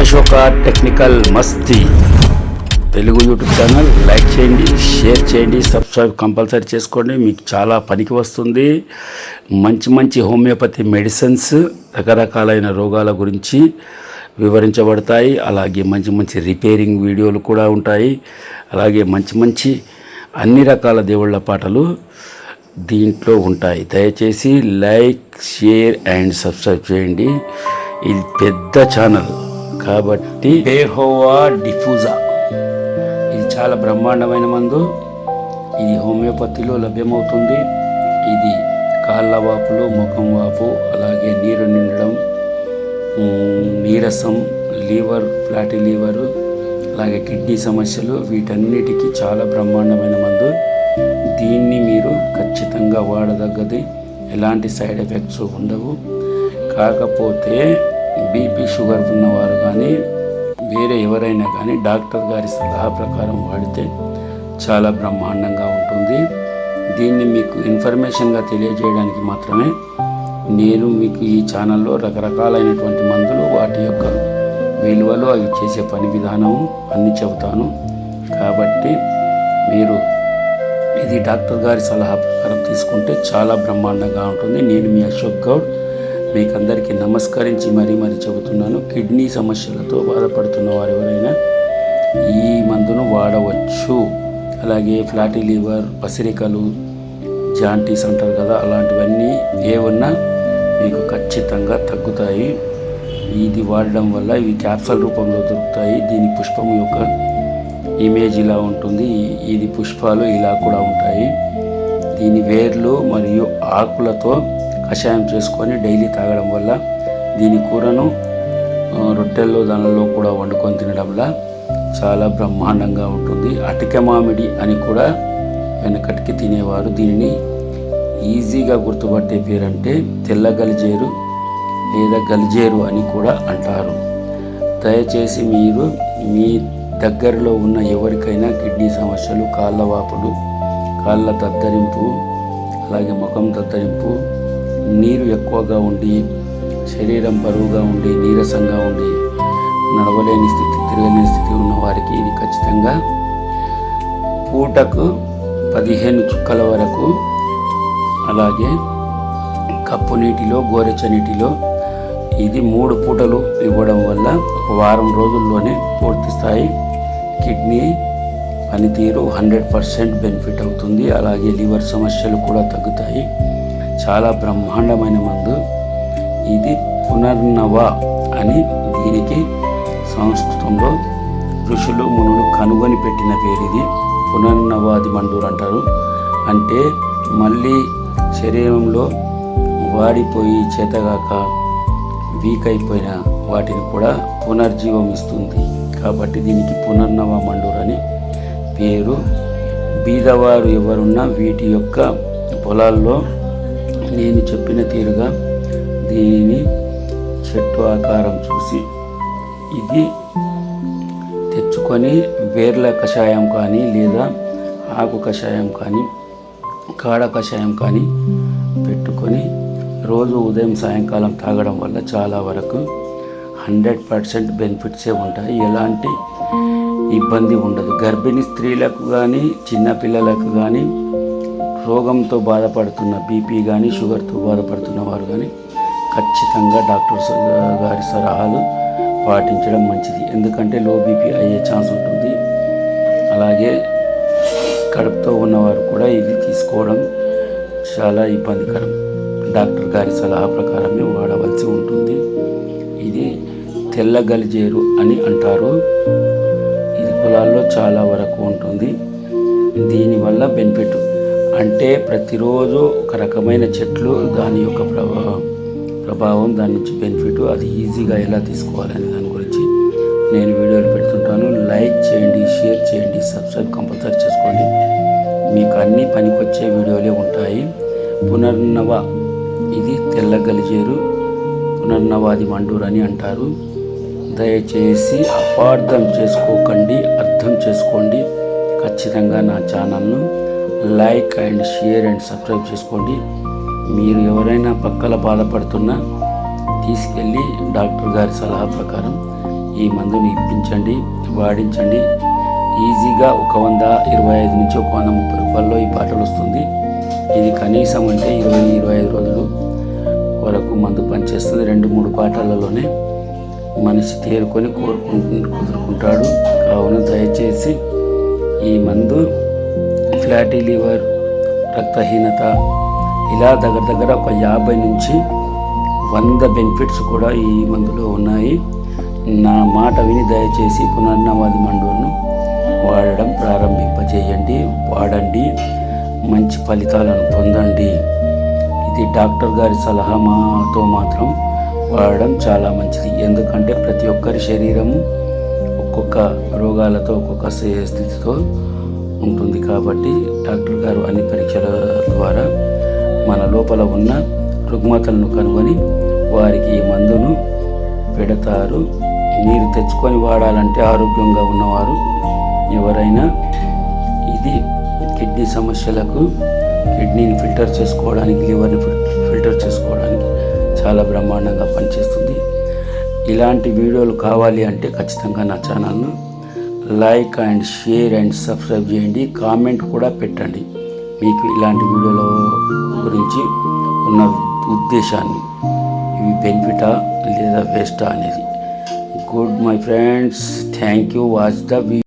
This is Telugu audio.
అశోక టెక్నికల్ మస్తీ తెలుగు యూట్యూబ్ ఛానల్ లైక్ చేయండి, షేర్ చేయండి, సబ్స్క్రైబ్ కంపల్సరీ చేసుకోండి. మీకు చాలా పనికి వస్తుంది. మంచి మంచి హోమియోపతి మెడిసిన్స్ రకరకాలైన రోగాల గురించి వివరించబడతాయి. అలాగే మంచి మంచి రిపేరింగ్ వీడియోలు కూడా ఉంటాయి. అలాగే మంచి మంచి అన్ని రకాల దేవుళ్ళ పాటలు దీంట్లో ఉంటాయి. దయచేసి లైక్, షేర్ అండ్ సబ్స్క్రైబ్ చేయండి. ఇది పెద్ద ఛానల్ కాబట్టి బేహోవా డిఫ్యూజా ఇది చాలా బ్రహ్మాండమైన మందు. ఇది హోమియోపతిలో లభ్యమవుతుంది. ఇది కాళ్ళ వాపులు, ముఖం వాపు, అలాగే నీరు నిండడం, నీరసం, లివర్, ఫ్లాటీ లివరు, అలాగే కిడ్నీ సమస్యలు, వీటన్నిటికీ చాలా బ్రహ్మాండమైన మందు. దీన్ని మీరు ఖచ్చితంగా వాడదగ్గది. ఎలాంటి సైడ్ ఎఫెక్ట్స్ ఉండవు. కాకపోతే బీపీ, షుగర్ ఉన్నవారు కానీ వేరే ఎవరైనా కానీ డాక్టర్ గారి సలహా ప్రకారం వాడితే చాలా బ్రహ్మాండంగా ఉంటుంది. దీన్ని మీకు ఇన్ఫర్మేషన్గా తెలియజేయడానికి మాత్రమే నేను మీకు ఈ ఛానల్లో రకరకాలైనటువంటి మందులు, వాటి యొక్క విలువలు, అవి చేసే పని విధానం అన్నీ చెబుతాను. కాబట్టి మీరు ఇది డాక్టర్ గారి సలహా ప్రకారం తీసుకుంటే చాలా బ్రహ్మాండంగా ఉంటుంది. నేను మీ అశోక్ గౌడ్ మీకు అందరికీ నమస్కరించి మరీ చెబుతున్నాను. కిడ్నీ సమస్యలతో బాధపడుతున్న వారు ఎవరైనా ఈ మందును వాడవచ్చు. అలాగే ఫ్లాటీ లివర్, పసిరికలు, జాంటీస్ అంటారు కదా, అలాంటివన్నీ ఏమన్నా మీకు ఖచ్చితంగా తగ్గుతాయి. ఇది వాడడం వల్ల ఇవి క్యాప్సూల్ రూపంలో దొరుకుతాయి. దీని పుష్పం యొక్క ఇమేజ్ ఇలా ఉంటుంది. ఇది పుష్పాలు ఇలా కూడా ఉంటాయి. దీని వేర్లు మరియు ఆకులతో కషాయం చేసుకొని డైలీ తాగడం వల్ల, దీని కూరను రొట్టెల్లో దానిలో కూడా వండుకొని తినడం వల్ల చాలా బ్రహ్మాండంగా ఉంటుంది. అటిక మామిడి అని కూడా వెనకటికి తినేవారు. దీనిని ఈజీగా గుర్తుపట్టే పేరంటే తెల్ల గలిజేరు లేదా గలిజేరు అని కూడా అంటారు. దయచేసి మీరు మీ దగ్గరలో ఉన్న ఎవరికైనా కిడ్నీ సమస్యలు, కాళ్ళ వాపులు, కాళ్ళ దద్దరింపు, అలాగే ముఖం దద్దరింపు, నీరు ఎక్కువగా ఉండి, శరీరం బరువుగా ఉండి, నీరసంగా ఉండి, నడవలేని స్థితి, తిరగలేని స్థితి ఉన్న వారికి ఇది ఖచ్చితంగా పూటకు 15 చుక్కల వరకు, అలాగే కప్పు నీటిలో, గోరెచ్చ నీటిలో ఇది 3 పూటలు ఇవ్వడం వల్ల ఒక వారం రోజుల్లోనే పూర్తి స్థాయి కిడ్నీ పనితీరు 100% బెనిఫిట్ అవుతుంది. అలాగే లివర్ సమస్యలు కూడా తగ్గుతాయి. చాలా బ్రహ్మాండమైన మందు. ఇది పునర్నవ అని దీనికి సంస్కృతంలో ఋషులు, మునులు కనుగొని పెట్టిన పేరు. ఇది పునర్నవాది మండూరు అంటారు. అంటే మళ్ళీ శరీరంలో వాడిపోయి చేతగాక వీక్ అయిపోయిన వాటిని కూడా పునర్జీవం ఇస్తుంది. కాబట్టి దీనికి పునర్నవ మండూరు అని పేరు. బీదవారు ఎవరున్నా వీటి యొక్క పొలాల్లో నేను చెప్పిన తీరుగా దీనిని చెట్టు ఆకారం చూసి ఇది తెచ్చుకొని వేర్ల కషాయం కానీ, లేదా ఆకు కషాయం కానీ, కాడ కషాయం కానీ పెట్టుకొని రోజు ఉదయం సాయంకాలం తాగడం వల్ల చాలా వరకు 100% బెనిఫిట్సే ఉంటాయి. ఎలాంటి ఇబ్బంది ఉండదు. గర్భిణీ స్త్రీలకు కానీ, చిన్నపిల్లలకు కానీ, రోగంతో బాధపడుతున్న బీపీ కానీ, షుగర్తో బాధపడుతున్న వారు కానీ ఖచ్చితంగా డాక్టర్ గారి సలహాలు పాటించడం మంచిది. ఎందుకంటే లో బీపీ అయ్యే ఛాన్స్ ఉంటుంది. అలాగే కడుపుతో ఉన్నవారు కూడా ఇది తీసుకోవడం చాలా ఇబ్బందికరం. డాక్టర్ గారి సలహా ప్రకారమే వాడవలసి ఉంటుంది. ఇది తెల్ల గలిజేరు అని అంటారు. ఇది పొలాల్లో చాలా వరకు ఉంటుంది. దీనివల్ల బెనిఫిట్ అంటే ప్రతిరోజు ఒక రకమైన చెట్లు, దాని యొక్క ప్రభావం, దాని నుంచి బెనిఫిట్, అది ఈజీగా ఎలా తీసుకోవాలనే దాని గురించి నేను వీడియోలు పెడుతుంటాను. లైక్ చేయండి, షేర్ చేయండి, సబ్స్క్రైబ్ కంపల్సరీ చేసుకోండి. మీకు అన్ని పనికొచ్చే వీడియోలే ఉంటాయి. పునర్నవ, ఇది తెల్ల గలిజేరు, పునర్నవాది మండూరు అని అంటారు. దయచేసి అపార్థం చేసుకోకండి, అర్థం చేసుకోండి. ఖచ్చితంగా నా ఛానల్ను like and share and subscribe చేసుకోండి. మీరు ఎవరైనా పక్కల బాధపడుతున్నా తీసుకెళ్ళి డాక్టర్ గారి సలహా ప్రకారం ఈ మందుని ఇప్పించండి, వాడించండి. ఈజీగా ఒక 125 నుంచి ఒక 130 రూపాయల్లో ఈ బాటిల్ వస్తుంది. ఇది కనీసం అంటే 20-25 రోజులు వరకు మందు పనిచేస్తుంది. 2-3 బాటిళ్లలోనే మనిషి తేరుకొని కుదురుకుంటాడు. కావున దయచేసి ఈ మందు ఫ్లాటీ లివర్, రక్తహీనత ఇలా దగ్గర ఒక 50 నుంచి 100 బెనిఫిట్స్ కూడా ఈ మందులో ఉన్నాయి. నా మాట విని దయచేసి పునర్నవాది మందులను వాడడం ప్రారంభింపజేయండి, వాడండి, మంచి ఫలితాలను పొందండి. ఇది డాక్టర్ గారి సలహాతో మాత్రం వాడడం చాలా మంచిది. ఎందుకంటే ప్రతి ఒక్కరి శరీరము ఒక్కొక్క రోగాలతో ఒక్కొక్క స్థితితో ఉంటుంది. కాబట్టి డాక్టర్ గారు అన్ని పరీక్షల ద్వారా మన లోపల ఉన్న రుగ్మతలను కనుగొని వారికి ఈ మందును పెడతారు. మీరు తెచ్చుకొని వాడాలంటే ఆరోగ్యంగా ఉన్నవారు ఎవరైనా ఇది కిడ్నీ సమస్యలకు, కిడ్నీని ఫిల్టర్ చేసుకోవడానికి, లివర్ని ఫిల్టర్ చేసుకోవడానికి చాలా బ్రహ్మాండంగా పనిచేస్తుంది. ఇలాంటి వీడియోలు కావాలి అంటే ఖచ్చితంగా నా ఛానల్ను like and share and subscribe చేయండి. కామెంట్ కూడా పెట్టండి మీకు ఇలాంటి వీడియోల గురించి ఉన్న ఉద్దేశాన్ని, ఇవి బెనిఫిటా లేదా వేస్టా అనేది. Good my friends, thank you. Watch the video.